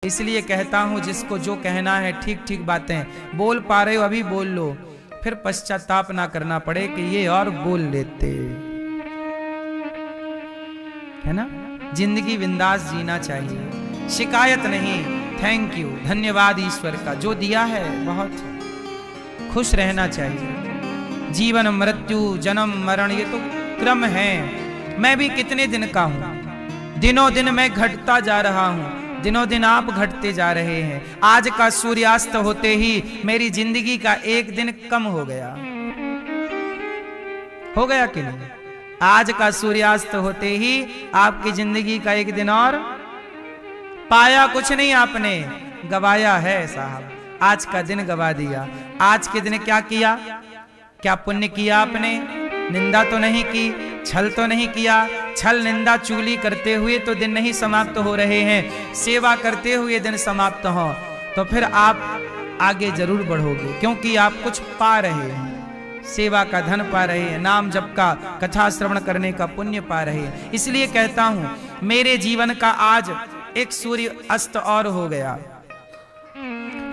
इसलिए कहता हूं जिसको जो कहना है ठीक ठीक बातें बोल पा रहे हो अभी बोल लो, फिर पश्चाताप ना करना पड़े कि ये और बोल लेते, है ना। जिंदगी बिंदास जीना चाहिए, शिकायत नहीं। थैंक यू, धन्यवाद ईश्वर का, जो दिया है बहुत खुश रहना चाहिए। जीवन मृत्यु जन्म मरण ये तो क्रम है। मैं भी कितने दिन का हूं, दिनों दिन मैं घटता जा रहा हूं, दिनों दिन आप घटते जा रहे हैं। आज का सूर्यास्त होते ही मेरी जिंदगी का एक दिन कम हो गया कि नहीं? आज का सूर्यास्त होते ही आपकी जिंदगी का एक दिन और पाया कुछ नहीं, आपने गवाया है साहब। आज का दिन गवा दिया। आज के दिन क्या किया, क्या पुण्य किया आपने? निंदा तो नहीं की, छल तो नहीं किया। छल निंदा चुगली करते हुए तो दिन नहीं समाप्त हो रहे हैं, सेवा करते हुए दिन समाप्त हो तो फिर आप आगे जरूर बढ़ोगे, क्योंकि आप कुछ पा रहे हैं। सेवा का धन पा रहे हैं, नाम जप का, कथा श्रवण करने का पुण्य पा रहे हैं। इसलिए कहता हूं मेरे जीवन का आज एक सूर्य अस्त और हो गया।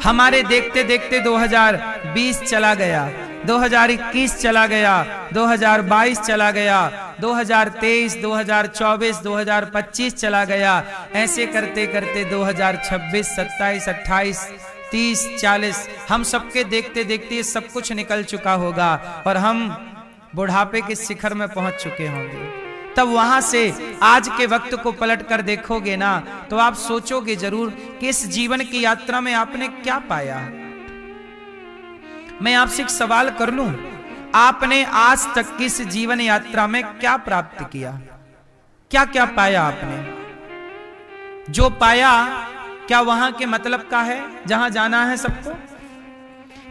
हमारे देखते देखते 2020 चला गया, 2021 चला गया, 2022 चला गया, 2023, 2024, 2025 चला गया। ऐसे करते करते 2026, 27, 28, 30, 40 हम सबके देखते देखते सब कुछ निकल चुका होगा और हम बुढ़ापे के शिखर में पहुंच चुके होंगे। तब वहां से आज के वक्त को पलट कर देखोगे ना तो आप सोचोगे जरूर कि इस जीवन की यात्रा में आपने क्या पाया। मैं आपसे एक सवाल कर लूं, आपने आज तक की इस जीवन यात्रा में क्या प्राप्त किया, क्या क्या पाया आपने? जो पाया क्या वहां के मतलब का है जहां जाना है सबको?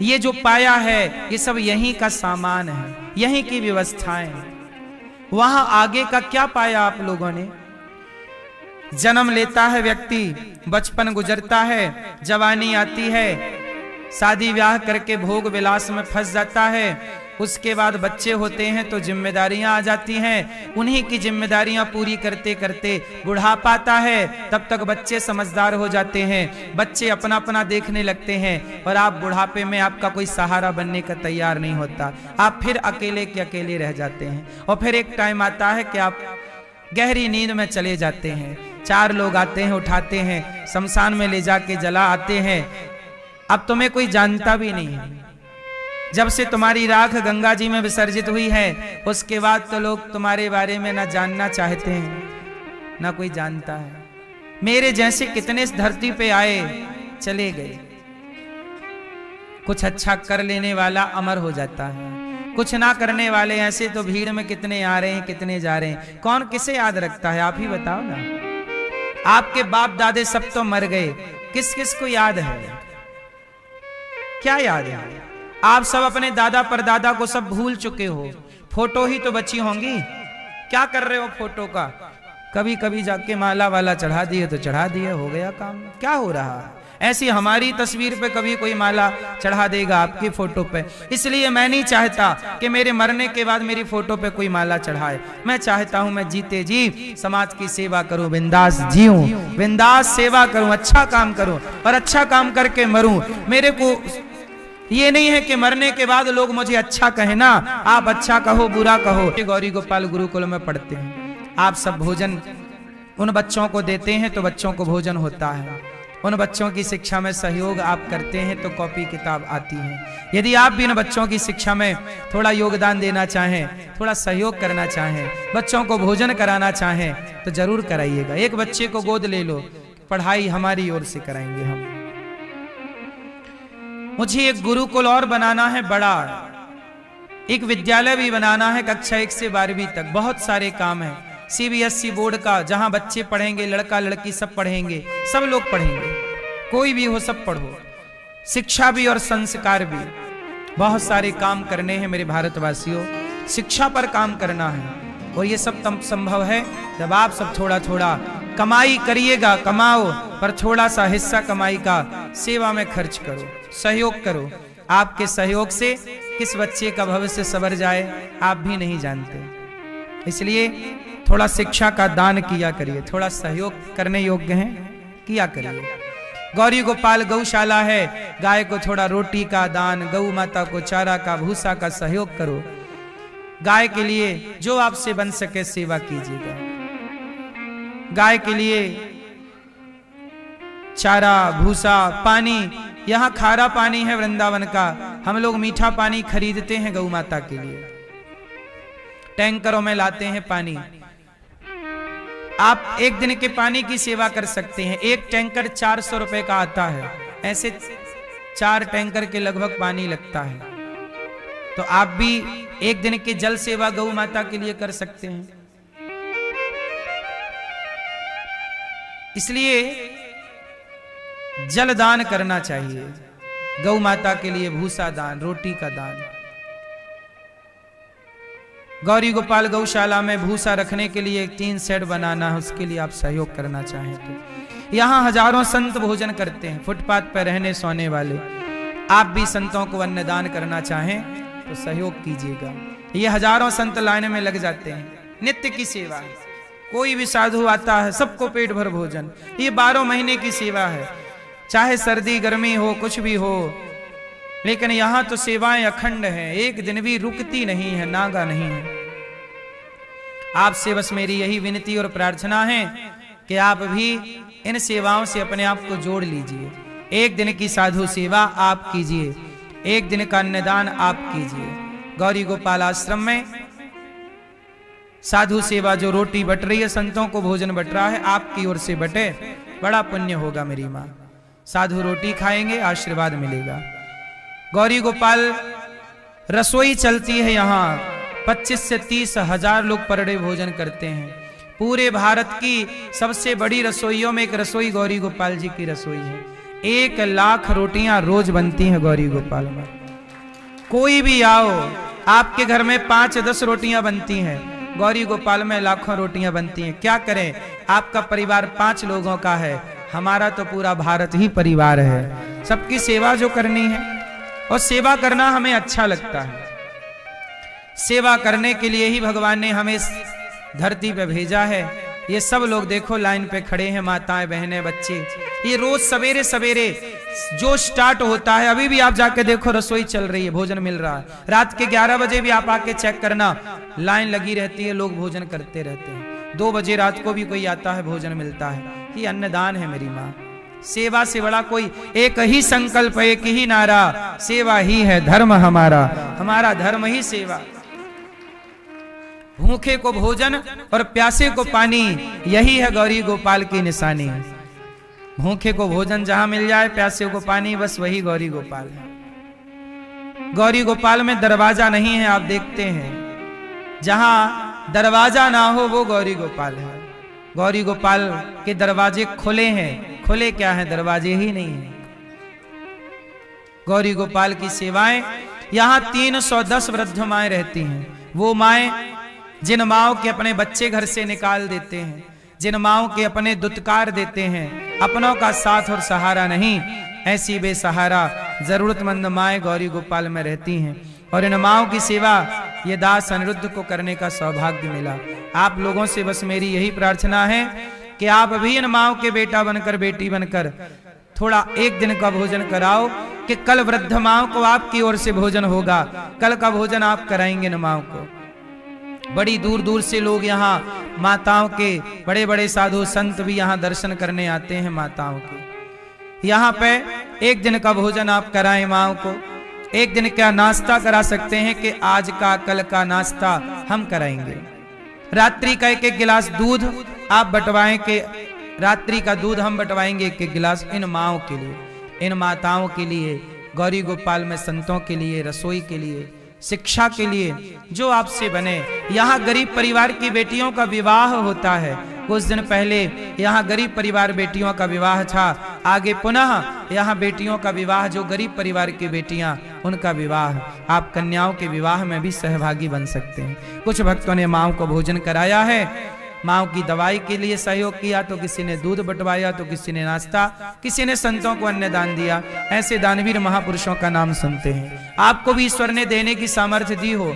ये जो पाया है ये सब यहीं का सामान है, यहीं की व्यवस्थाएं हैं। वहां आगे का क्या पाया आप लोगों ने? जन्म लेता है व्यक्ति, बचपन गुजरता है, जवानी आती है, शादी ब्याह करके भोग विलास में फंस जाता है। उसके बाद बच्चे होते हैं तो जिम्मेदारियां आ जाती हैं, उन्हीं की जिम्मेदारियां पूरी करते करते बुढ़ापा आता है। तब तक बच्चे समझदार हो जाते हैं, बच्चे अपना अपना देखने लगते हैं और आप बुढ़ापे में आपका कोई सहारा बनने का तैयार नहीं होता। आप फिर अकेले के अकेले रह जाते हैं और फिर एक टाइम आता है कि आप गहरी नींद में चले जाते हैं। 4 लोग आते हैं, उठाते हैं, शमशान में ले जाके जला आते हैं। अब तुम्हें कोई जानता भी नहीं है। जब से तुम्हारी राख गंगा जी में विसर्जित हुई है उसके बाद तो लोग तुम्हारे बारे में ना जानना चाहते हैं ना कोई जानता है। मेरे जैसे कितने इस धरती पे आए चले गए। कुछ अच्छा कर लेने वाला अमर हो जाता है, कुछ ना करने वाले ऐसे तो भीड़ में कितने आ रहे हैं कितने जा रहे हैं। कौन किसे याद रखता है आप ही बताओ ना। आपके बाप दादे सब तो मर गए, किस किस को याद है? क्या याद है? आप सब अपने दादा परदादा को सब भूल चुके हो। फोटो ही तो बची होंगी। क्या कर रहे हो फोटो का? कभी कभी जाके माला वाला चढ़ा दिए तो चढ़ा दिए, हो गया काम। क्या हो रहा है? ऐसी हमारी तस्वीर पे कभी कोई माला चढ़ा देगा आपकी फोटो पे। इसलिए मैं नहीं चाहता कि मेरे मरने के बाद मेरी फोटो पे कोई माला चढ़ाए। मैं चाहता हूं मैं जीते जी समाज की सेवा करूं, बिंदास जीऊं, बिंदास सेवा करूं, अच्छा काम करूं और अच्छा काम करके मरूं। मेरे को ये नहीं है कि मरने के बाद लोग मुझे अच्छा कहे ना। आप अच्छा कहो बुरा कहो। गौरी गोपाल गुरुकुल में पढ़ते हैं, आप सब भोजन उन बच्चों को देते हैं तो बच्चों को भोजन होता है। उन बच्चों की शिक्षा में सहयोग आप करते हैं तो कॉपी किताब आती है। यदि आप भी इन बच्चों की शिक्षा में थोड़ा योगदान देना चाहें, थोड़ा सहयोग करना चाहें, बच्चों को भोजन कराना चाहें तो जरूर कराइएगा। एक बच्चे को गोद ले लो, पढ़ाई हमारी ओर से कराएंगे हम। मुझे एक गुरुकुल और बनाना है बड़ा, एक विद्यालय भी बनाना है कक्षा 1 से 12वीं तक। बहुत सारे काम हैं। CBSE बोर्ड का जहां बच्चे पढ़ेंगे, लड़का लड़की सब पढ़ेंगे, सब लोग पढ़ेंगे, कोई भी हो सब पढ़ो। शिक्षा भी और संस्कार भी। बहुत सारे काम करने हैं मेरे भारतवासियों। शिक्षा पर काम करना है और ये सब तब संभव है जब आप सब थोड़ा थोड़ा कमाई करिएगा। कमाओ पर थोड़ा सा हिस्सा कमाई का सेवा में खर्च करो, सहयोग करो। आपके सहयोग से किस बच्चे का भविष्य संवर जाए आप भी नहीं जानते। इसलिए थोड़ा शिक्षा का दान किया करिए, थोड़ा सहयोग करने योग्य हैं किया करिए। गौरी गोपाल गौशाला है, गाय को थोड़ा रोटी का दान, गौ माता को चारा का भूसा का सहयोग करो। गाय के लिए जो आपसे बन सके सेवा कीजिएगा। गाय के लिए चारा, भूसा, पानी, यहाँ खारा पानी है वृंदावन का, हम लोग मीठा पानी खरीदते हैं गौ माता के लिए, टैंकरों में लाते हैं पानी। आप एक दिन के पानी की सेवा कर सकते हैं। एक टैंकर 400 रुपए का आता है, ऐसे 4 टैंकर के लगभग पानी लगता है। तो आप भी एक दिन की जल सेवा गौ माता के लिए कर सकते हैं। इसलिए जल दान करना चाहिए, गौ माता के लिए भूसा दान, रोटी का दान। गौरी गोपाल गौशाला में भूसा रखने के लिए एक 3 शेड बनाना है, उसके लिए आप सहयोग करना चाहें तो यहाँ हजारों संत भोजन करते हैं, फुटपाथ पर रहने सोने वाले। आप भी संतों को अन्नदान करना चाहें तो सहयोग कीजिएगा। ये हजारों संत लाइन में लग जाते हैं, नित्य की सेवा है। कोई भी साधु आता है, सबको पेट भर भोजन, ये 12 महीने की सेवा है, चाहे सर्दी गर्मी हो, कुछ भी हो। लेकिन यहां तो सेवाएं अखंड हैं, एक दिन भी रुकती नहीं है, नागा नहीं है। आपसे बस मेरी यही विनती और प्रार्थना है कि आप भी इन सेवाओं से अपने आप को जोड़ लीजिए। एक दिन की साधु सेवा आप कीजिए, एक दिन का अन्नदान आप कीजिए। गौरी गोपाल आश्रम में साधु सेवा जो रोटी बट रही है, संतों को भोजन बट रहा है, आपकी ओर से बटे, बड़ा पुण्य होगा मेरी मां। साधु रोटी खाएंगे, आशीर्वाद मिलेगा। गौरी गोपाल रसोई चलती है यहाँ, 25 से 30 हजार लोग पर डे भोजन करते हैं। पूरे भारत की सबसे बड़ी रसोइयों में एक रसोई गौरी गोपाल जी की रसोई है। 1 लाख रोटियां रोज बनती हैं गौरी गोपाल में। कोई भी आओ, आपके घर में 5-10 रोटियां बनती हैं, गौरी गोपाल में लाखों रोटियां बनती हैं। क्या करें, आपका परिवार 5 लोगों का है, हमारा तो पूरा भारत ही परिवार है। सबकी सेवा जो करनी है, और सेवा करना हमें अच्छा लगता है। सेवा करने के लिए ही भगवान ने हमें धरती पे भेजा है। ये सब लोग देखो लाइन पे खड़े हैं, माताएं, बहनें, बच्चे। ये रोज सवेरे सवेरे जो स्टार्ट होता है, अभी भी आप जाके देखो रसोई चल रही है, भोजन मिल रहा है। रात के 11 बजे भी आप आके चेक करना, लाइन लगी रहती है, लोग भोजन करते रहते हैं। 2 बजे रात को भी कोई आता है, भोजन मिलता है। ये अन्नदान है मेरी माँ। सेवा से बड़ा कोई, एक ही संकल्प, एक ही नारा, सेवा ही है धर्म हमारा, हमारा धर्म ही सेवा। भूखे को भोजन और प्यासे को पानी, यही है गौरी गोपाल की निशानी। भूखे को भोजन जहां मिल जाए, प्यासे को पानी, बस वही गौरी गोपाल है। गौरी गोपाल में दरवाजा नहीं है, आप देखते हैं, जहां दरवाजा ना हो वो गौरी गोपाल है। गौरी गोपाल के दरवाजे खुले हैं, खुले क्या हैं, दरवाजे ही नहीं है। गौरी गोपाल की सेवाएं, यहाँ 310 वृद्ध माएं रहती हैं। वो माएं जिन माओं के अपने बच्चे घर से निकाल देते हैं, जिन माओं के अपने दुत्कार देते हैं, अपनों का साथ और सहारा नहीं, ऐसी बेसहारा जरूरतमंद माएं गौरी गोपाल में रहती हैं। और इन माओं की सेवा ये दास अनिरुद्ध को करने का सौभाग्य मिला। आप लोगों से बस मेरी यही प्रार्थना है कि आप भी इन माओं के बेटा बनकर, बेटी बनकर थोड़ा एक दिन का भोजन कराओ, कि कल वृद्ध माओं को आपकी ओर से भोजन होगा, कल का भोजन आप कराएंगे इन माओं को। बड़ी दूर दूर से लोग यहाँ माताओं के, बड़े बड़े साधु संत भी यहाँ दर्शन करने आते हैं माताओं के। यहाँ पे एक दिन का भोजन आप कराएं माओं को, एक दिन का नाश्ता करा सकते हैं कि आज का कल का नाश्ता हम कराएंगे। रात्रि का 1-1 गिलास दूध आप बंटवाएं, कि रात्रि का दूध हम बंटवाएंगे 1-1 गिलास इन माओं के लिए, इन माताओं के लिए, गौरी गोपाल में संतों के लिए, रसोई के लिए, शिक्षा के लिए, जो आपसे बने। यहाँ गरीब परिवार की बेटियों का विवाह होता है। कुछ दिन पहले यहाँ गरीब परिवार बेटियों का विवाह था, आगे पुनः यहाँ बेटियों का विवाह, जो गरीब परिवार की बेटियां, उनका विवाह। आप कन्याओं के विवाह में भी सहभागी बन सकते हैं। कुछ भक्तों ने माओं को भोजन कराया है, माओं की दवाई के लिए सहयोग किया, तो किसी ने दूध बंटवाया, तो किसी ने नाश्ता, किसी ने संतों को अन्नदान दिया। ऐसे दानवीर महापुरुषों का नाम सुनते हैं। आपको भी ईश्वर ने देने की सामर्थ्य दी हो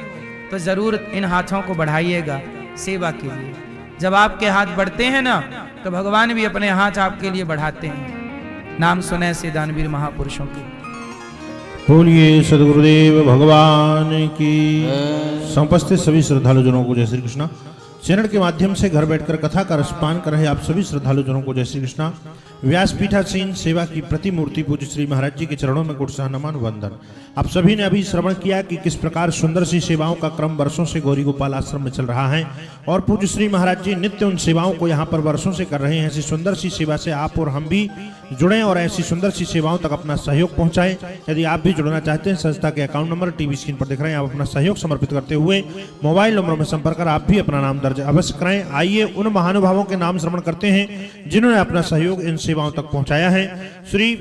तो जरूर इन हाथों को बढ़ाइएगा सेवा के लिए। जब आपके हाथ बढ़ते हैं ना, तो भगवान भी अपने हाथ आपके लिए बढ़ाते हैं। नाम सुने से दानवीर महापुरुषों की। बोलिए सदगुरुदेव भगवान की। समुपस्थित सभी श्रद्धालु जनों को जय श्री कृष्णा। चैनल के माध्यम से घर बैठकर कथा का रसपान कर रहे आप सभी श्रद्धालु जनों को जय श्री कृष्णा। व्यासपीठासीन सेवा की प्रतिमूर्ति पूज्य श्री महाराज जी के चरणों में गुटसाह नमन वंदन। आप सभी ने अभी श्रवण किया कि किस प्रकार सुंदर सी सेवाओं का क्रम वर्षों से गौरी गोपाल आश्रम में चल रहा है और पूज्य श्री महाराज जी नित्य उन सेवाओं को यहाँ पर वर्षों से कर रहे हैं। ऐसी सुंदर सी सेवा से आप और हम भी जुड़ें और ऐसी सुंदर सी सेवाओं तक अपना सहयोग पहुंचाएं। यदि आप भी जुड़ना चाहते हैं, संस्था के अकाउंट नंबर टीवी स्क्रीन पर दिख रहे हैं, आप अपना सहयोग समर्पित करते हुए मोबाइल नंबरों में संपर्क कर आप भी अपना नाम दर्ज अवश्य कराएं। आइए उन महानुभावों के नाम श्रवण करते हैं जिन्होंने अपना सहयोग इन सेवाओं तक पहुंचाया है। श्री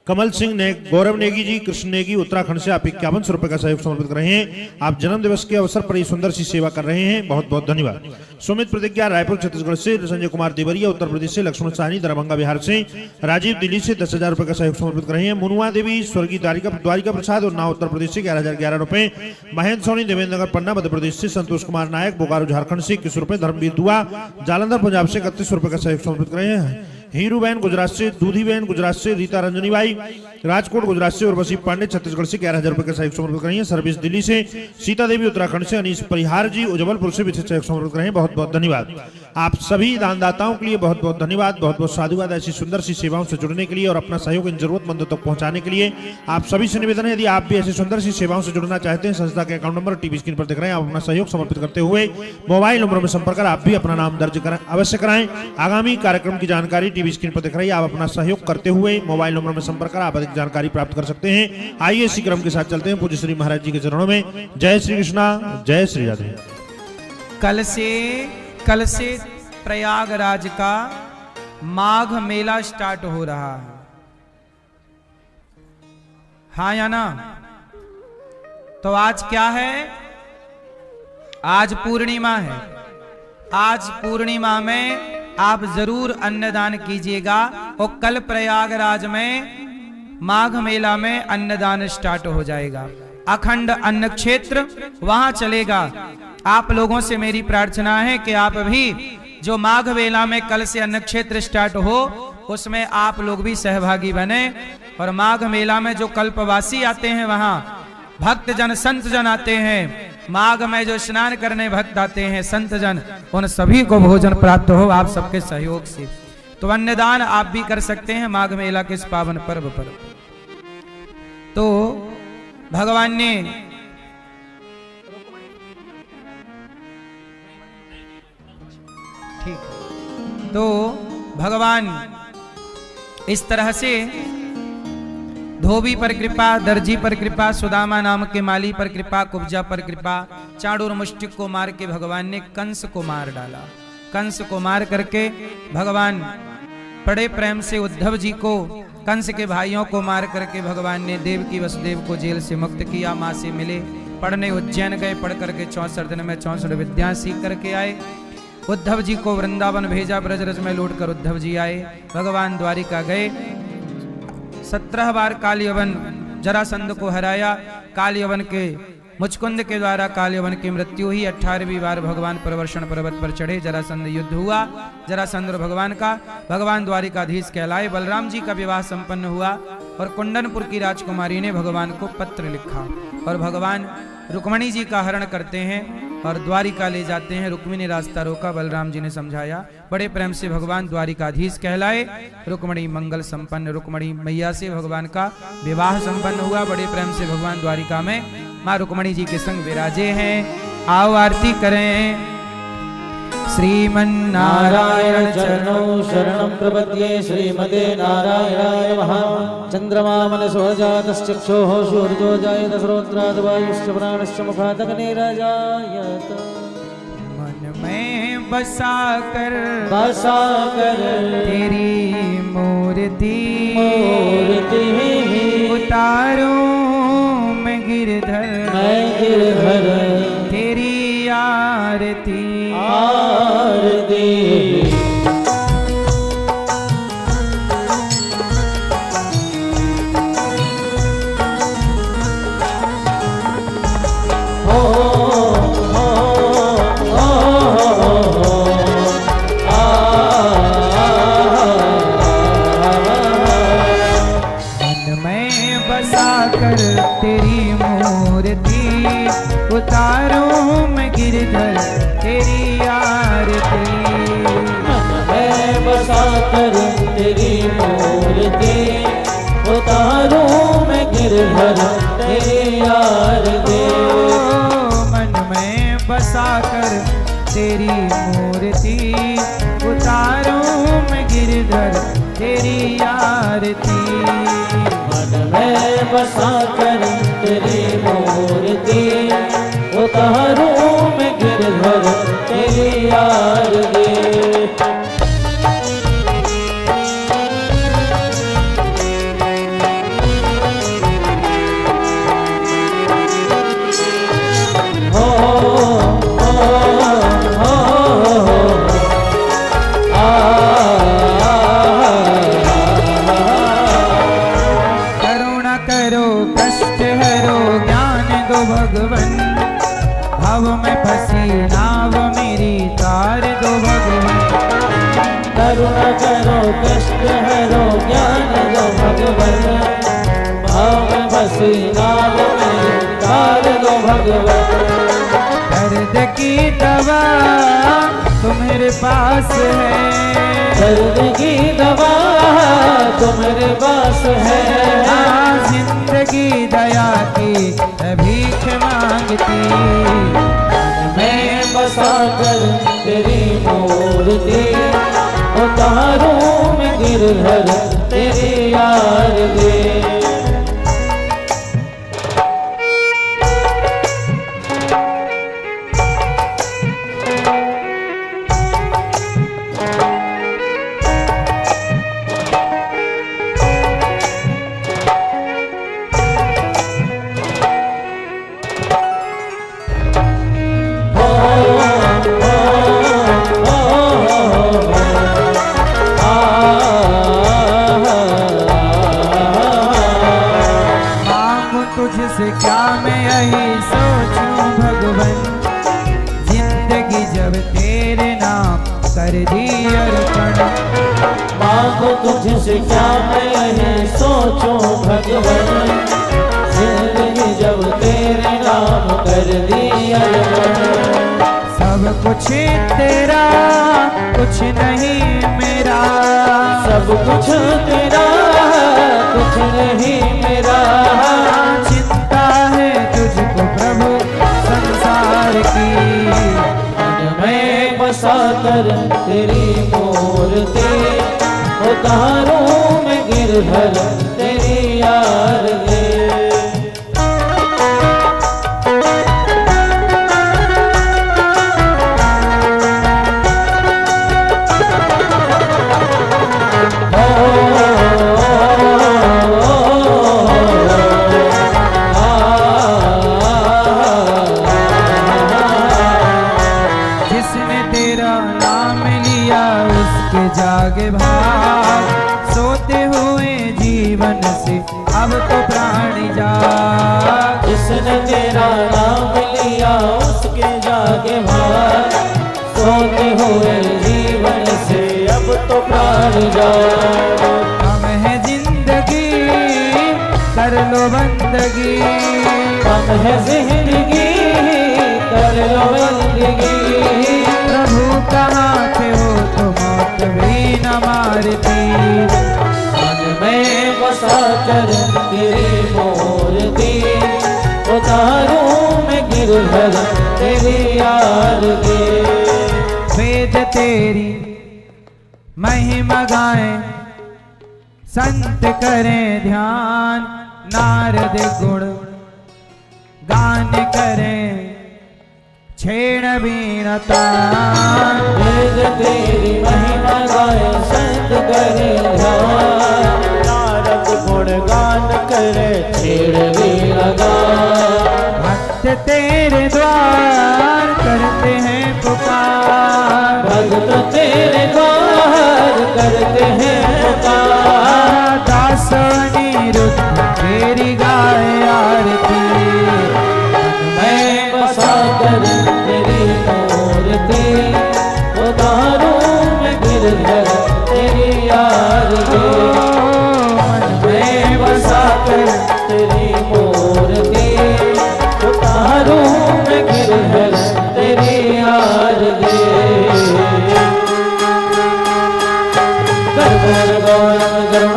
कमल सिंह ने, गौरव नेगी जी, कृष्ण नेगी उत्तराखंड से आप 51 रुपए का सहयोग समर्पित कर रहे हैं। आप जन्म दिवस के अवसर पर ये सुंदर सी सेवा कर रहे हैं, बहुत बहुत धन्यवाद। सुमित प्रतिज्ञा रायपुर छत्तीसगढ़ से, संजय कुमार देवरिया उत्तर प्रदेश से, लक्ष्मण साहनी दरभंगा बिहार से, राजीव दिल्ली से 10,000 रुपए का सहयोग समर्पित कर रहे हैं। मुनुआ देवी स्वर्गीय द्वारिका प्रसाद उन्नाव उत्तर प्रदेश से 11,011 रुपए। महेंद्र सोनी देवेंद्र नगर पन्ना मध्य प्रदेश से, संतोष कुमार नायक बोकारो झारखंड से 21 रुपए। धर्मवीर दुआ जालंधर पंजाब से 31 रुपए का सहयोग समर्पित कर रहे हैं। हीरू बहन गुजरात से, दूधी बहन गुजरात से, रीता रंजनी बाई राजकोट गुजरात से और वसी पांडे छत्तीसगढ़ से 11,000 रुपए का सहयोग समर्पित कर रही है। सर्विस दिल्ली से, सीता देवी उत्तराखंड से, अनीस परिहार जी जबलपुर से भी सहयोग समर्पित कर रहे हैं, बहुत बहुत धन्यवाद। आप सभी दानदाताओं के लिए बहुत बहुत धन्यवाद, बहुत बहुत साधुवाद। ऐसी सुंदर सी सेवाओं से जुड़ने के लिए और अपना सहयोग इन जरूरतमंदों तक पहुंचाने के लिए आप सभी से निवेदन है, यदि आप भी ऐसी सुंदर सी सेवाओं से जुड़ना चाहते हैं, संस्था के अकाउंट नंबर टीवी स्क्रीन पर दिख रहे हैं, आप अपना सहयोग समर्पित करते हुए मोबाइल नंबरों में संपर्क कर आप भी अपना नाम दर्ज अवश्य कराएं। आगामी कार्यक्रम की जानकारी टीवी स्क्रीन पर दिख रही है, आप अपना सहयोग करते हुए मोबाइल नंबर में संपर्क कर आप अधिक जानकारी प्राप्त कर सकते हैं। आइए इसी क्रम के साथ चलते हैं पूज्य श्री महाराज जी के चरणों में। जय श्री कृष्णा, जय श्री राधे। कल से प्रयागराज का माघ मेला स्टार्ट हो रहा है, हाँ या ना? तो आज क्या है? आज पूर्णिमा है। आज पूर्णिमा में आप जरूर अन्नदान कीजिएगा और कल प्रयागराज में माघ मेला में अन्नदान स्टार्ट हो जाएगा। अखंड अन्न क्षेत्र वहां चलेगा। आप लोगों से मेरी प्रार्थना है कि आप भी जो माघ मेला में कल से अन्न क्षेत्र स्टार्ट हो उसमें आप लोग भी सहभागी बने और माघ मेला में जो कल्पवासी आते हैं, वहां भक्त जन संत जन आते हैं, माघ में जो स्नान करने भक्त आते हैं संत जन, उन सभी को भोजन प्राप्त हो आप सबके सहयोग से। तो अन्नदान आप भी कर सकते हैं माघ मेला के इस पावन पर्व पर। तो भगवान ने ठीक, तो भगवान इस तरह से धोबी पर कृपा, दर्जी पर कृपा, सुदामा नाम के माली पर कृपा, कुब्जा पर कृपा, चाणूर मुष्टिक को मार के भगवान ने कंस को मार डाला। कंस को मार करके भगवान बड़े प्रेम से उद्धव जी को, कंस के भाइयों को मार करके भगवान ने देवकी वसुदेव को जेल से मुक्त किया। माँ से मिले, पढ़ने उज्जैन गए, पढ़ करके 64 दिन में 64 विद्या सीख करके आए। उद्धव जी को वृंदावन भेजा, ब्रजरज में लौट कर उद्धव जी आए। भगवान द्वारिका गए, 17 बार काल यवन जरासंध को हराया। काल यवन के मुचकुंद के द्वारा काल यवन की मृत्यु हुई। 18वीं बार भगवान प्रवर्षण पर्वत पर चढ़े, जरासंध युद्ध हुआ जरासंध और भगवान का। भगवान द्वारिकाधीश कहलाए। बलराम जी का विवाह संपन्न हुआ और कुंडनपुर की राजकुमारी ने भगवान को पत्र लिखा और भगवान रुक्मणी जी का हरण करते हैं और द्वारिका ले जाते हैं। रुक्मिणी ने रास्ता रोका, बलराम जी ने समझाया। बड़े प्रेम से भगवान द्वारिकाधीश कहलाए। रुक्मणी मंगल संपन्न, रुक्मणी मैया से भगवान का विवाह संपन्न हुआ। बड़े प्रेम से भगवान द्वारिका में माँ रुक्मणी जी के संग विराजे हैं। आओ आरती करें। श्रीमन नारायण चरणौ शरणं प्रपद्ये, श्रीमते नारायणाय नमः। चंद्रमा मनसो जातश्चक्षुः सूर्यो जायत श्रोत्रात् वायुश्च प्राणश्च मुखात् अग्निर्जायत। मन में बसा कर तेरी मूर्ति उतारूं मैं गिरधर तेरी आरती कर तेरी मूर्ति, उतारूं मैं गिरधर तेरी आरती। मन में बसा कर तेरी मूर्ति, उतारूं मैं गिरधर तेरी आरती। मन में बसा कर तेरी मूर्ति, उतारूं मैं गिरधर तेरी आरती। मन में बसा कर तेरी मूर्ति, उतारूं मैं गिरधर तेरी आरती। भगवन भव में फंसी नाव मेरी तार दो भगवन। करुणा करो कष्ट हरो ज्ञान दो भगवन, भाव में फंसी नाव मेरी तार दो भगवन। दर्द की दवा तुम्हारे पास है, दर्द की दवा तुम्हारे पास है। जिंदगी दया की भीख मांगती, मैं बसा कर तेरी मूर्ति, उतारूं मैं गिरधर तेरी आरती। तुझसे क्या मैं यही सोचूं भगवन, जिंदगी जब तेरे नाम कर दी अर्पण। मांगो तुझसे क्या मैं यही सोचूं भगवन, जिंदगी जब तेरे नाम कर दी अर्पण। सब कुछ तेरा कुछ नहीं मेरा, सब कुछ तेरा कुछ नहीं मेरा। चिंता है तुझको प्रभु संसार की, मन में बसा कर तेरी मूर्ति, उतारूं मैं गिरधर तेरी आरती। जागे भाग सोते हुए जीवन से अब तो प्राणी जाग। जिसने तेरा नाम लिया उसके जागे भाग, सोते हुए जीवन से अब तो प्राणी जाग। हम है जिंदगी कर लो बंदगी, हम है जिंदगी कर लो बंदगी। प्रभु कहाँ थे हो तो मौत भी न मारती। मन में बसा कर तेरी मूर्ति, उतारूं मैं गिरधर तेरी आरती। वेद तेरी महिमा गाएं, संत करें ध्यान, नारद गुण गान करें छेड़ बीन तान। वेद तेरी महिमा गाए संत करे ध्यान, नारद गुण गान करे छेड़ बीन तान। भक्त तेरे द्वार करते हैं पुकार, भक्त तेरे द्वार करते हैं पुकार। दास अनिरुद्ध तेरी गाए आरती। मैं बसा कर तेरी मूर्ति, उतारूं मैं गिरधर तेरी आरती। मन में बसा कर तेरी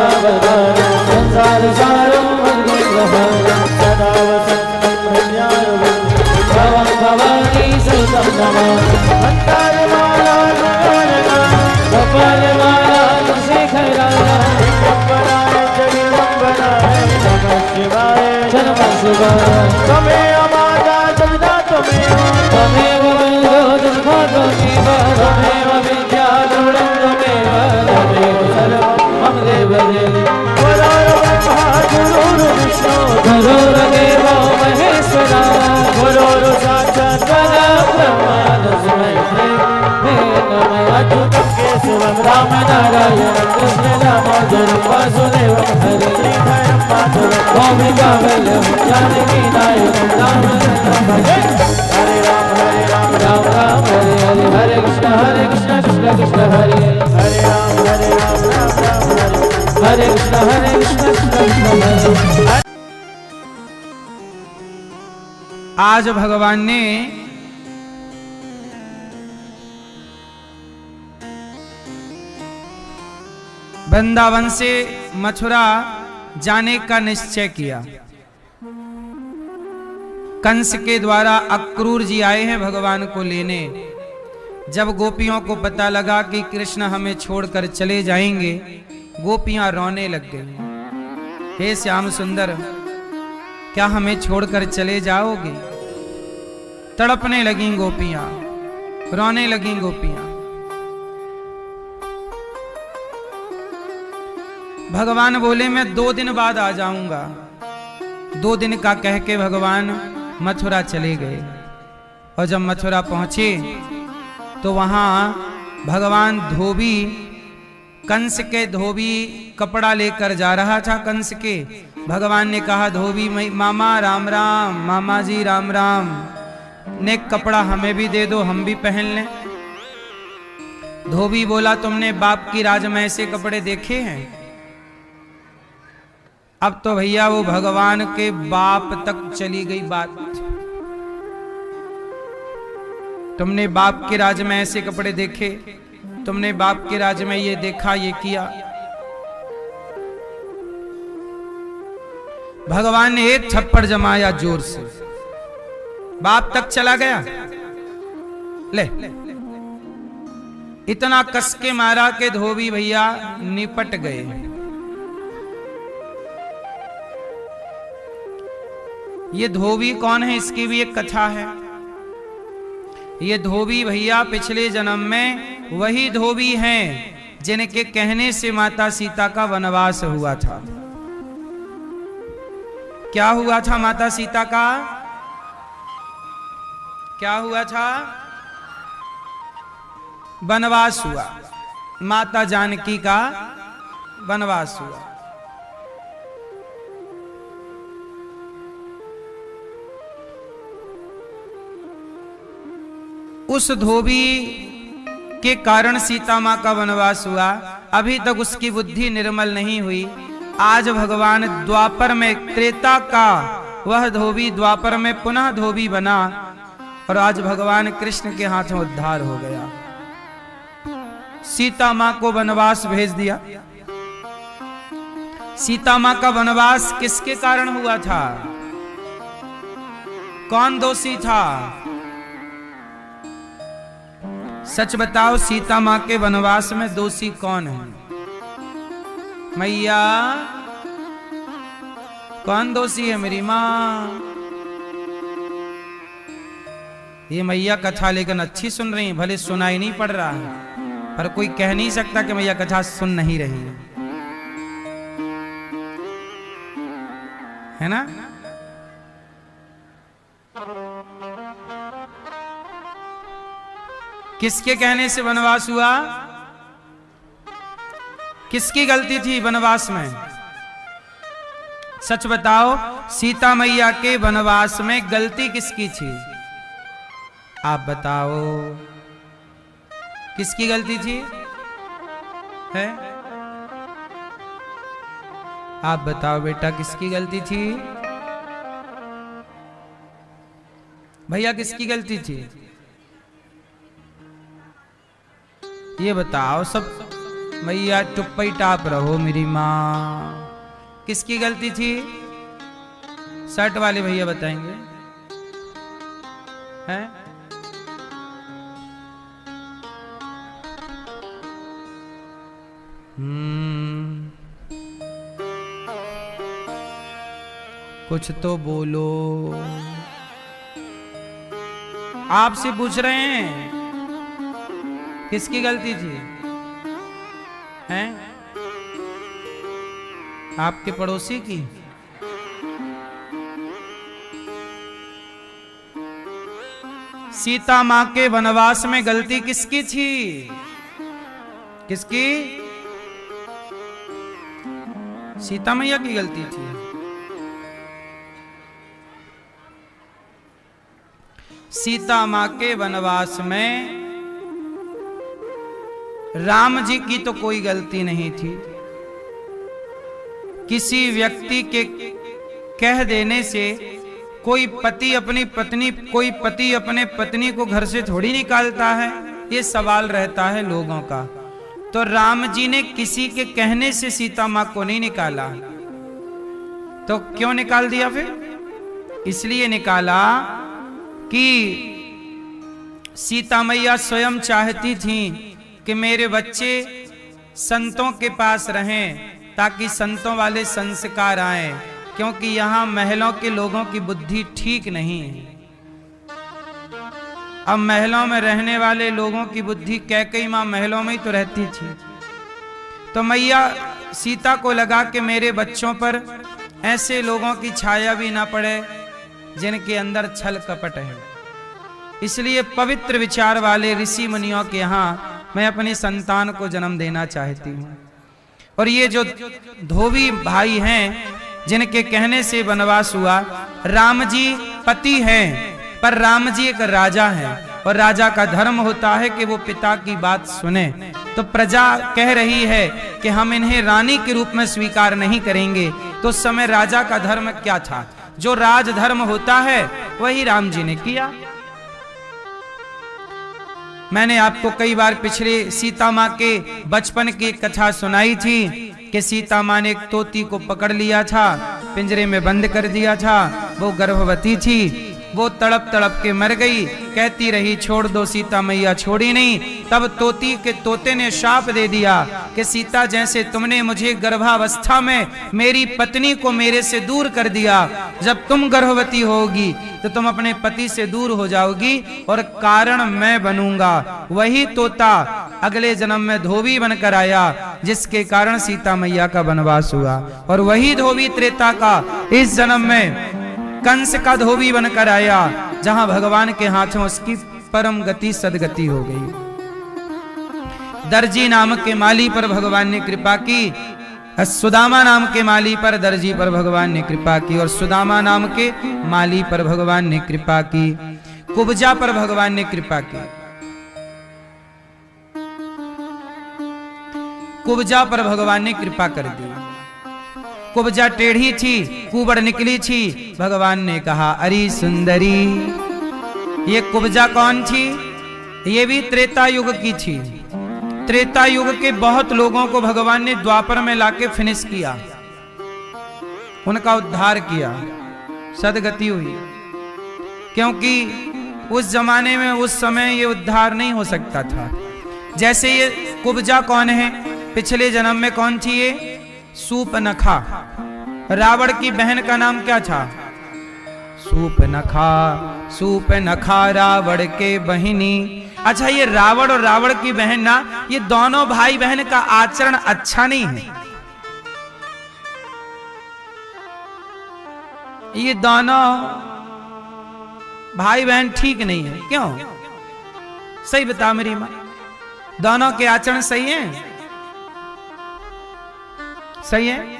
नामावतारं संसार सारं वन्दे सदा वसन्तं हृदयारविन्दे भवं भवानी सहितं नमामि मन्दारमाला कपालमाला शेखराय जगदम्बराय नमः शिवाय त्वमेव माता जगदा त्वमेव बन्धो दुर्गा त्वमेव विद्या द्रविणं त्वमेव सर्वं मम देव देवी गुरुर्विष्णु गुरुर्देवो महेश्वरा गुरुर् साक्षात् परब्रह्म तस्मै नमः अच्युतं केशवं राम नारायणं कृष्ण दामोदरं वासुदेवं हरे श्रीधरं माधवं गोपिका वल्लभं जानकी नायकं राम हरे राम राम राम हरे हरे हरे कृष्ण कृष्ण कृष्ण हरे हरे राम राम राम हरे कृष्ण कृष्ण कृष्ण हरे। आज भगवान ने वृंदावन से मथुरा जाने का निश्चय किया। कंस के द्वारा अक्रूर जी आए हैं भगवान को लेने। जब गोपियों को पता लगा कि कृष्ण हमें छोड़कर चले जाएंगे, गोपियां रोने लग गई। हे श्याम सुंदर, क्या हमें छोड़कर चले जाओगे? तड़पने लगी गोपियां, रोने लगी गोपियां। भगवान बोले मैं 2 दिन बाद आ जाऊंगा। 2 दिन का कह के भगवान मथुरा चले गए। और जब मथुरा पहुंचे तो वहां भगवान धोबी, कंस के धोबी कपड़ा लेकर जा रहा था। कंस के भगवान ने कहा, धोबी मामा राम राम, मामा जी राम राम, ने कपड़ा हमें भी दे दो, हम भी पहन लें। धोबी बोला, तुमने बाप की राज में ऐसे कपड़े देखे हैं? अब तो भैया वो भगवान के बाप तक चली गई बात। तुमने बाप के राज में ऐसे कपड़े देखे? तुमने बाप के राज में ये देखा, ये किया? भगवान ने एक थप्पड़ जमाया जोर से, बाप तक चला गया। ले इतना कस के मारा के धोबी भैया निपट गए। ये धोबी कौन है, इसकी भी एक कथा है। ये धोबी भैया पिछले जन्म में वही धोबी हैं जिनके कहने से माता सीता का वनवास हुआ था। क्या हुआ था माता सीता का? क्या हुआ था? वनवास हुआ। माता जानकी का वनवास हुआ। उस धोबी के कारण सीता मां का वनवास हुआ। अभी तक उसकी बुद्धि निर्मल नहीं हुई। आज भगवान द्वापर में, त्रेता का वह धोबी द्वापर में पुनः धोबी बना और आज भगवान कृष्ण के हाथों उद्धार हो गया। सीता मां को वनवास भेज दिया। सीता मां का वनवास किसके कारण हुआ था? कौन दोषी था? सच बताओ, सीता मां के वनवास में दोषी कौन है? मैया, कौन दोषी है मेरी मां? ये मैया कथा लेकिन अच्छी सुन रही है, भले सुनाई नहीं पड़ रहा है, पर कोई कह नहीं सकता कि मैया कथा सुन नहीं रही है ना? किसके कहने से वनवास हुआ? किसकी गलती थी वनवास में? सच बताओ, सीता मैया के वनवास में गलती किसकी थी? आप बताओ, किसकी गलती थी? है? आप बताओ बेटा, किसकी गलती थी? भैया, किसकी गलती थी? ये बताओ। सब मैया टुप्पई टाप रहो मेरी माँ। किसकी गलती थी? शर्ट वाले भैया बताएंगे हैं? कुछ तो बोलो। आपसे पूछ रहे हैं किसकी गलती थी? हैं? आपके पड़ोसी की? सीता मां के वनवास में गलती किसकी थी? किसकी? सीता मैया की गलती थी। सीता मां के वनवास में राम जी की तो कोई गलती नहीं थी। किसी व्यक्ति के कह देने से कोई पति अपनी पत्नी को घर से थोड़ी निकालता है। ये सवाल रहता है लोगों का। तो राम जी ने किसी के कहने से सीता मां को नहीं निकाला। तो क्यों निकाल दिया फिर? इसलिए निकाला कि सीता मैया स्वयं चाहती थी कि मेरे बच्चे संतों के पास रहें ताकि संतों वाले संस्कार आए, क्योंकि यहां महलों के लोगों की बुद्धि ठीक नहीं है। अब महलों में रहने वाले लोगों की बुद्धि, कैकेयी मां महलों में ही तो रहती थी। तो मैया सीता को लगा कि मेरे बच्चों पर ऐसे लोगों की छाया भी ना पड़े जिनके अंदर छल कपट है। इसलिए पवित्र विचार वाले ऋषि मुनियों के यहाँ मैं अपनी संतान को जन्म देना चाहती हूँ। और ये जो धोबी भाई हैं जिनके कहने से वनवास हुआ, राम जी पति हैं पर राम जी एक राजा हैं और राजा का धर्म होता है कि वो पिता की बात सुने। तो प्रजा कह रही है कि हम इन्हें रानी के रूप में स्वीकार नहीं करेंगे। तो उस समय राजा का धर्म क्या था? जो राजधर्म होता है वही राम जी ने किया। मैंने आपको कई बार पिछले सीता माँ के बचपन की कथा सुनाई थी कि सीता माँ ने एक तोती को पकड़ लिया था, पिंजरे में बंद कर दिया था। वो गर्भवती थी, वो तड़प तड़प के मर गई। कहती रही छोड़ दो, सीता मैया छोड़ी नहीं। तब तोते ने शाप दे दिया कि सीता, जैसे तुमने मुझे गर्भावस्था में मेरी पत्नी को मेरे से दूर कर दिया, जब तुम गर्भवती होगी तो तुम अपने पति से दूर हो जाओगी और कारण मैं बनूंगा। वही तोता अगले जन्म में धोबी बनकर आया, जिसके कारण सीता मैया का वनवास हुआ। और वही धोबी त्रेता का इस जन्म में कंस का धोबी बनकर आया, जहां भगवान के हाथों उसकी परम गति सदगति हो गई। दर्जी नाम के माली पर भगवान ने कृपा की, सुदामा नाम के माली पर दर्जी पर भगवान ने कृपा की, और सुदामा नाम के माली पर भगवान ने कृपा की। कुब्जा पर भगवान ने कृपा की। कुब्जा पर भगवान ने कृपा कर दी। कुब्जा टेढ़ी थी, कुबड़ निकली थी। भगवान ने कहा अरे सुंदरी। ये कुब्जा कौन थी? ये भी त्रेता युग की थी। त्रेता युग के बहुत लोगों को भगवान ने द्वापर में लाके फिनिश किया, उनका उद्धार किया, सदगति हुई। क्योंकि उस जमाने में उस समय ये उद्धार नहीं हो सकता था। जैसे ये कुब्जा कौन है? पिछले जन्म में कौन थी ये? सूपनखा। रावण की बहन का नाम क्या था? सूपनखा। सूपनखा रावण के बहिनी। अच्छा, ये रावण और रावण की बहन ना, ये दोनों भाई बहन का आचरण अच्छा नहीं है। ये दोनों भाई बहन ठीक नहीं है। क्यों? सही बता मेरी मां, दोनों के आचरण सही है? सही है?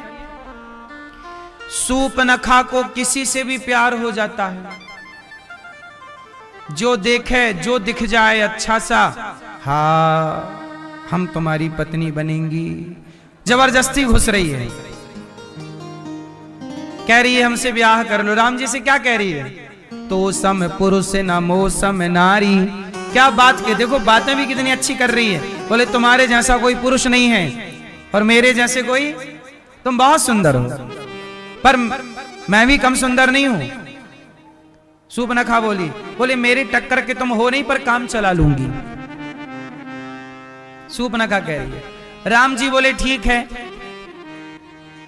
सूपनखा को किसी से भी प्यार हो जाता है, जो देखे, जो दिख जाए अच्छा सा, हाँ हम तुम्हारी पत्नी बनेंगी, जबरदस्ती घुस रही है। कह रही है हमसे ब्याह कर लो। राम जी से क्या कह रही है? तो सम पुरुष न मोसम नारी, क्या बात के, देखो बातें भी कितनी अच्छी कर रही है। बोले तुम्हारे जैसा कोई पुरुष नहीं है और मेरे जैसे कोई, तुम बहुत सुंदर हो पर मैं भी कम सुंदर नहीं हूं। सूपनखा बोली, बोले मेरी टक्कर के तुम हो नहीं पर काम चला लूंगी। सूपनखा कह रही है। राम जी बोले ठीक है,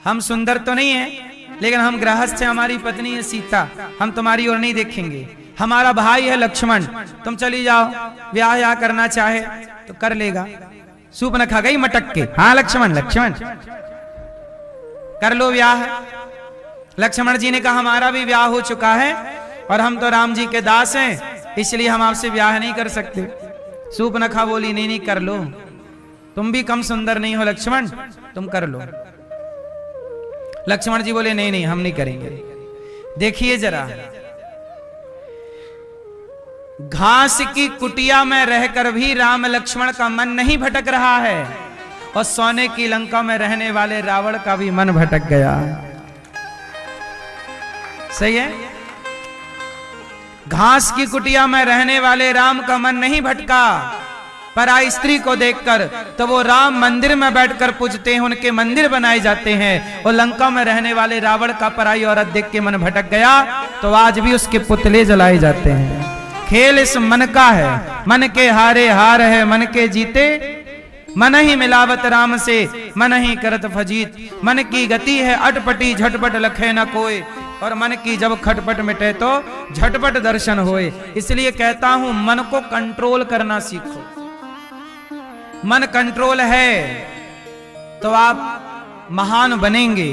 हम सुंदर तो नहीं है लेकिन हम गृहस्थ हैं, हमारी पत्नी है सीता, हम तुम्हारी ओर नहीं देखेंगे। हमारा भाई है लक्ष्मण, तुम चली जाओ, ब्याह या करना चाहे तो कर लेगा। सूपनखा गई मटक के, हाँ लक्ष्मण लक्ष्मण कर लो ब्याह। लक्ष्मण जी ने कहा हमारा भी ब्याह हो चुका है और हम तो राम जी के दास हैं, इसलिए हम आपसे ब्याह नहीं कर सकते। सूपनखा बोली नहीं नहीं कर लो, तुम भी कम सुंदर नहीं हो लक्ष्मण, तुम कर लो। लक्ष्मण जी बोले नहीं नहीं हम नहीं करेंगे। देखिए जरा, घास की कुटिया में रहकर भी राम लक्ष्मण का मन नहीं भटक रहा है और सोने की लंका में रहने वाले रावण का भी मन भटक गया। सही है, घास की कुटिया में रहने वाले राम का मन नहीं भटका, पराई स्त्री को देखकर तो वो राम मंदिर में बैठकर पूजते हैं, उनके मंदिर बनाए जाते हैं। और लंका में रहने वाले रावण का पराई औरत देख के मन भटक गया तो आज भी उसके पुतले जलाए जाते हैं। खेल इस मन का है, मन के हारे हार है, मन के जीते मन ही मिलावत राम से, मन ही करत फजीत। मन की गति है अटपटी, झटपट लखे न कोई, और मन की जब खटपट मिटे तो झटपट दर्शन होए। इसलिए कहता हूं मन को कंट्रोल करना सीखो। मन कंट्रोल है तो आप महान बनेंगे,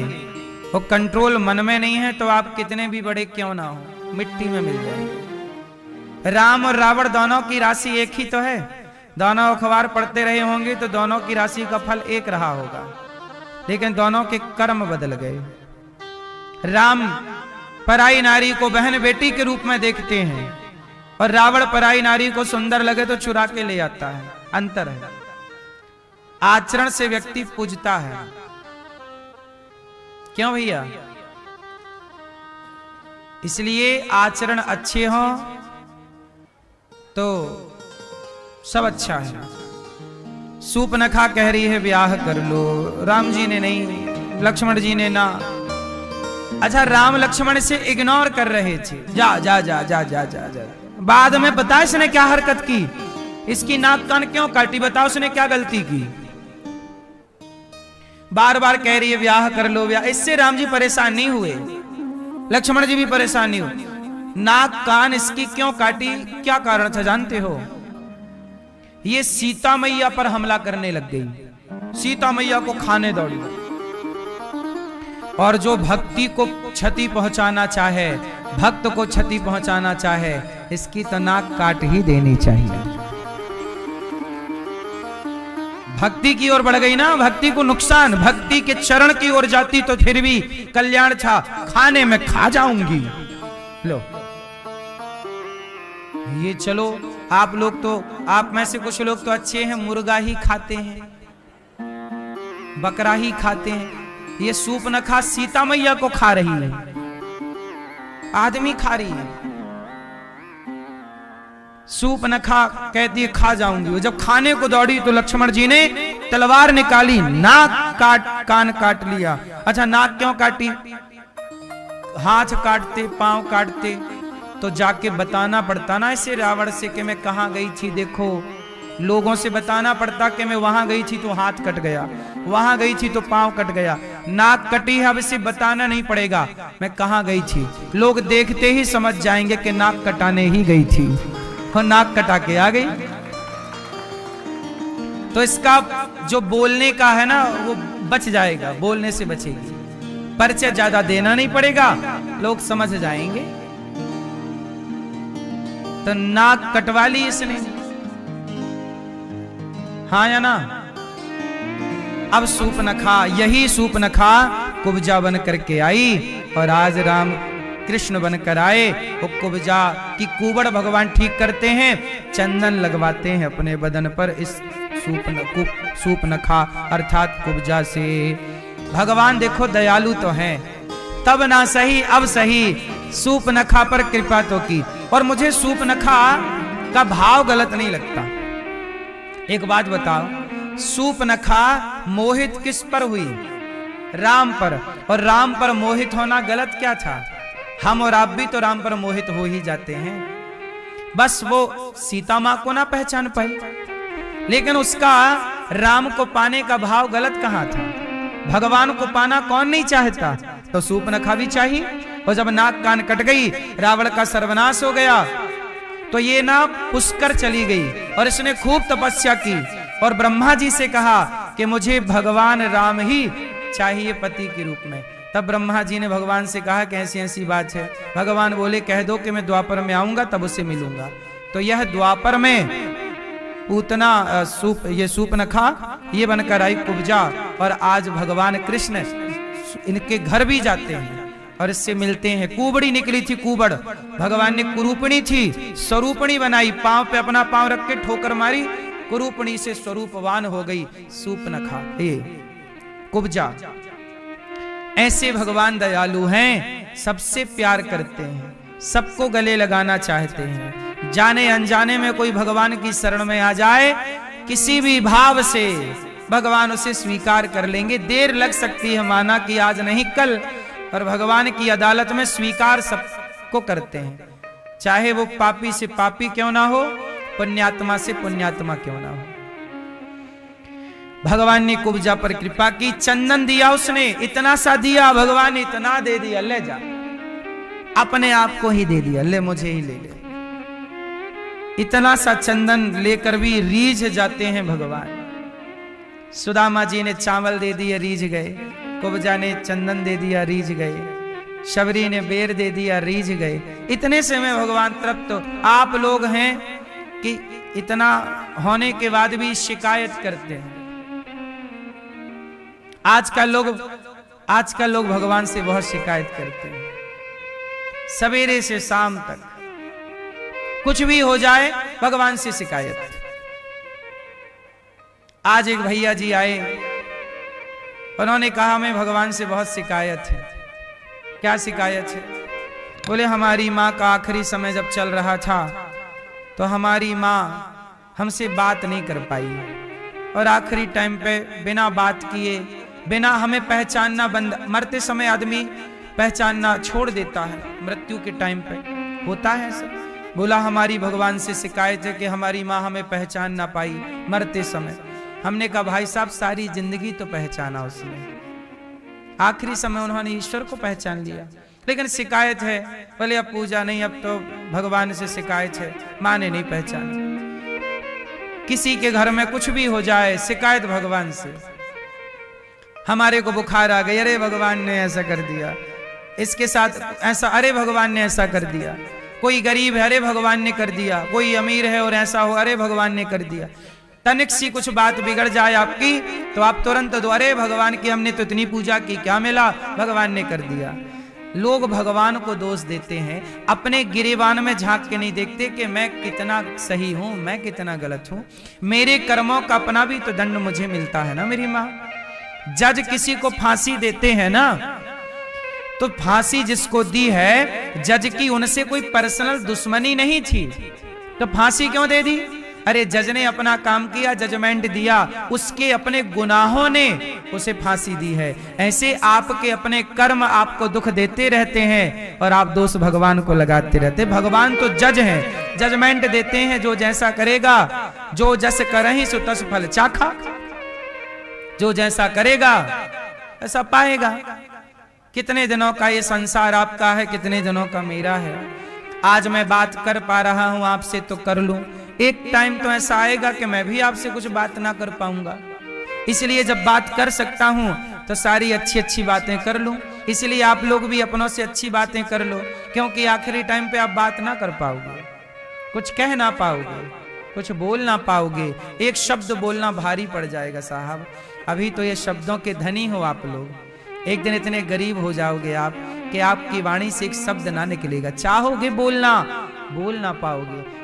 वो कंट्रोल मन में नहीं है तो आप कितने भी बड़े क्यों ना हो मिट्टी में मिल जाएंगे। राम और रावण दोनों की राशि एक ही तो है, दोनों अखबार पढ़ते रहे होंगे तो दोनों की राशि का फल एक रहा होगा, लेकिन दोनों के कर्म बदल गए। राम पराई नारी को बहन बेटी के रूप में देखते हैं और रावण पराई नारी को सुंदर लगे तो चुरा के ले आता है। अंतर है, आचरण से व्यक्ति पूजता है। क्यों भैया? इसलिए आचरण अच्छे हो तो सब अच्छा है। सूपनखा कह रही है ब्याह कर लो, राम जी ने नहीं, लक्ष्मण जी ने ना। अच्छा, राम लक्ष्मण से इग्नोर कर रहे थे, जा जा जा जा जा जा जा। बाद में बता इसने क्या हरकत की, इसकी नाक कान क्यों काटी, बताओ उसने क्या गलती की। बार बार कह रही है ब्याह कर लो ब्याह। इससे राम जी परेशान नहीं हुए, लक्ष्मण जी भी परेशान नहीं हुए। नाक कान इसकी क्यों काटी, क्या कारण था जानते हो? ये सीता मैया पर हमला करने लग गई, सीता मैया को खाने दौड़ी। और जो भक्ति को क्षति पहुंचाना चाहे, भक्त को क्षति पहुंचाना चाहे, इसकी तो नाक काट ही देनी चाहिए। भक्ति की ओर बढ़ गई ना, भक्ति को नुकसान, भक्ति के चरण की ओर जाती तो फिर भी कल्याण था, खाने में खा जाऊंगी। लो ये चलो, आप लोग तो, आप में से कुछ लोग तो अच्छे हैं, मुर्गा ही खाते हैं, बकरा ही खाते हैं। ये सूपनखा सीता मैया को खा रही है, आदमी खा रही है। सूपनखा कहती है खा जाऊंगी। वो जब खाने को दौड़ी तो लक्ष्मण जी ने तलवार निकाली, नाक काट, कान काट लिया। अच्छा, नाक क्यों काटी? हाथ काटते, पांव काटते तो जाके बताना पड़ता ना इसे रावण से कि मैं कहां गई थी। देखो, लोगों से बताना पड़ता कि मैं वहां गई थी तो हाथ कट गया, वहां गई थी तो पांव कट गया। नाक कटी है, अब इसे बताना नहीं पड़ेगा मैं कहां गई थी, लोग देखते ही समझ जाएंगे कि नाक कटाने ही गई थी और नाक कटा के आ गई। तो इसका जो बोलने का है ना वो बच जाएगा, बोलने से बचेगी, परिचय ज्यादा देना नहीं पड़ेगा, लोग समझ जाएंगे। तो नाक कटवा ली इसने, हाँ या ना? अब सूपनखा, यही सूपनखा कुब्जा बन करके आई और आज राम कृष्ण बनकर आए। वो कुब्जा की कुबड़ भगवान ठीक करते हैं, चंदन लगवाते हैं अपने बदन पर इस सूपनखा अर्थात कुब्जा से। भगवान देखो दयालु तो हैं, तब ना सही अब सही सूपनखा पर कृपा तो की। और मुझे सूपनखा का भाव गलत नहीं लगता। एक बात बताओ, सूपनखा मोहित किस पर हुई? राम पर। और राम पर मोहित होना गलत क्या था? हम और आप भी तो राम पर मोहित हो ही जाते हैं। बस वो सीता मां को ना पहचान पाई, लेकिन उसका राम को पाने का भाव गलत कहां था? भगवान को पाना कौन नहीं चाहता? तो सूपनखा भी चाहिए। और जब नाक कान कट गई, रावण का सर्वनाश हो गया, तो ये ना पुष्कर चली गई और इसने खूब तपस्या की और ब्रह्मा जी से कहा कि मुझे भगवान राम ही चाहिए पति के रूप में। तब ब्रह्मा जी ने भगवान से कहा कि ऐसी ऐसी बात है। भगवान बोले कह दो कि मैं द्वापर में आऊंगा तब उसे मिलूंगा। तो यह द्वापर में पूतना ये सूपनखा ये बनकर आई कुब्जा, और आज भगवान कृष्ण इनके घर भी जाते हैं और इससे मिलते हैं। कुबड़ी निकली थी कुबड़, भगवान ने कुरूपणी थी स्वरूपणी बनाई, पांव पे अपना पांव रख के ठोकर मारी, कुरूपणी से स्वरूपवान हो गई सूपनखा ये कुब्जा। ऐसे भगवान दयालु हैं, सबसे प्यार करते हैं, सबको गले लगाना चाहते हैं। जाने अनजाने में कोई भगवान की शरण में आ जाए, किसी भी भाव से भगवान उसे स्वीकार कर लेंगे। देर लग सकती है, माना कि आज नहीं कल, पर भगवान की अदालत में स्वीकार सबको करते हैं, चाहे वो पापी से पापी क्यों ना हो, पुण्यात्मा से पुण्यात्मा क्यों ना हो। भगवान ने कुब्जा पर कृपा की, चंदन दिया उसने, इतना सा दिया, भगवान ने इतना दे दिया, ले जा, अपने आप को ही दे दिया, ले मुझे ही ले ले। इतना सा चंदन लेकर भी रीझ जाते हैं भगवान। सुदामा जी ने चावल दे दिए, रीझ गए। कुब्जा ने चंदन दे दिया, रीझ गए। शबरी ने बेर दे दिया, रीझ गए। इतने से में भगवान तृप्त। आप लोग हैं कि इतना होने के बाद भी शिकायत करते हैं। आजकल लोग भगवान से बहुत शिकायत करते हैं, सवेरे से शाम तक कुछ भी हो जाए भगवान से शिकायत। आज एक भैया जी आए, उन्होंने कहा हमें भगवान से बहुत शिकायत है। क्या शिकायत है? बोले हमारी माँ का आखिरी समय जब चल रहा था तो हमारी माँ हमसे बात नहीं कर पाई, और आखिरी टाइम पे बिना बात किए, बिना हमें पहचानना बंद, मरते समय आदमी पहचानना छोड़ देता है, मृत्यु के टाइम पे होता है सब। बोला हमारी भगवान से शिकायत है कि हमारी माँ हमें पहचान ना पाई मरते समय। हमने कहा भाई साहब सारी जिंदगी तो पहचाना उसने, आखिरी समय उन्होंने ईश्वर को पहचान लिया, लेकिन शिकायत है। बोले अब पूजा नहीं, अब तो भगवान से शिकायत है, माँ ने नहीं पहचाना। किसी के घर में कुछ भी हो जाए, शिकायत भगवान से। हमारे को बुखार आ गई, अरे भगवान ने ऐसा कर दिया, इसके साथ ऐसा, अरे भगवान ने ऐसा कर दिया। कोई गरीब है, अरे भगवान ने कर दिया। कोई अमीर है और ऐसा हो, अरे भगवान ने कर दिया। तनिक सी कुछ बात बिगड़ जाए आपकी तो आप तुरंत दो, अरे भगवान की हमने तो इतनी पूजा की, क्या मिला? भगवान ने कर दिया। लोग भगवान को दोष देते हैं, अपने गिरेबान में झांक के नहीं देखते कि मैं कितना सही हूं, मैं कितना गलत हूं। मेरे कर्मों का अपना भी तो दंड मुझे मिलता है ना। मेरी माँ जज किसी को फांसी देते हैं ना, तो फांसी जिसको दी है जज की, उनसे कोई पर्सनल दुश्मनी नहीं थी, तो फांसी क्यों दे दी? अरे जज ने अपना काम किया, जजमेंट दिया, उसके अपने गुनाहों ने उसे फांसी दी है। ऐसे आपके अपने कर्म आपको दुख देते रहते हैं और आप दोष भगवान को लगाते रहते। भगवान तो जज हैं, जजमेंट देते हैं, जो जैसा करेगा, जो जस करहि सो तस फल चाखा, जो जैसा करेगा ऐसा पाएगा। कितने दिनों का ये संसार आपका है, कितने दिनों का मेरा है। आज मैं बात कर पा रहा हूं आपसे तो कर लूं, एक टाइम तो ऐसा आएगा कि मैं भी आपसे कुछ बात ना कर पाऊंगा। इसलिए जब बात कर सकता हूं तो सारी अच्छी अच्छी बातें कर लूं। इसलिए आप लोग भी अपनों से अच्छी बातें कर लो, क्योंकि आखिरी टाइम पे आप बात ना कर पाओगे, कुछ कह ना पाओगे, कुछ बोल ना पाओगे। एक शब्द बोलना भारी पड़ जाएगा साहब। अभी तो ये शब्दों के धनी हो आप लोग, एक दिन इतने गरीब हो जाओगे आप कि आपकी वाणी से एक शब्द ना निकलेगा। चाहोगे बोलना, बोल ना पाओगे।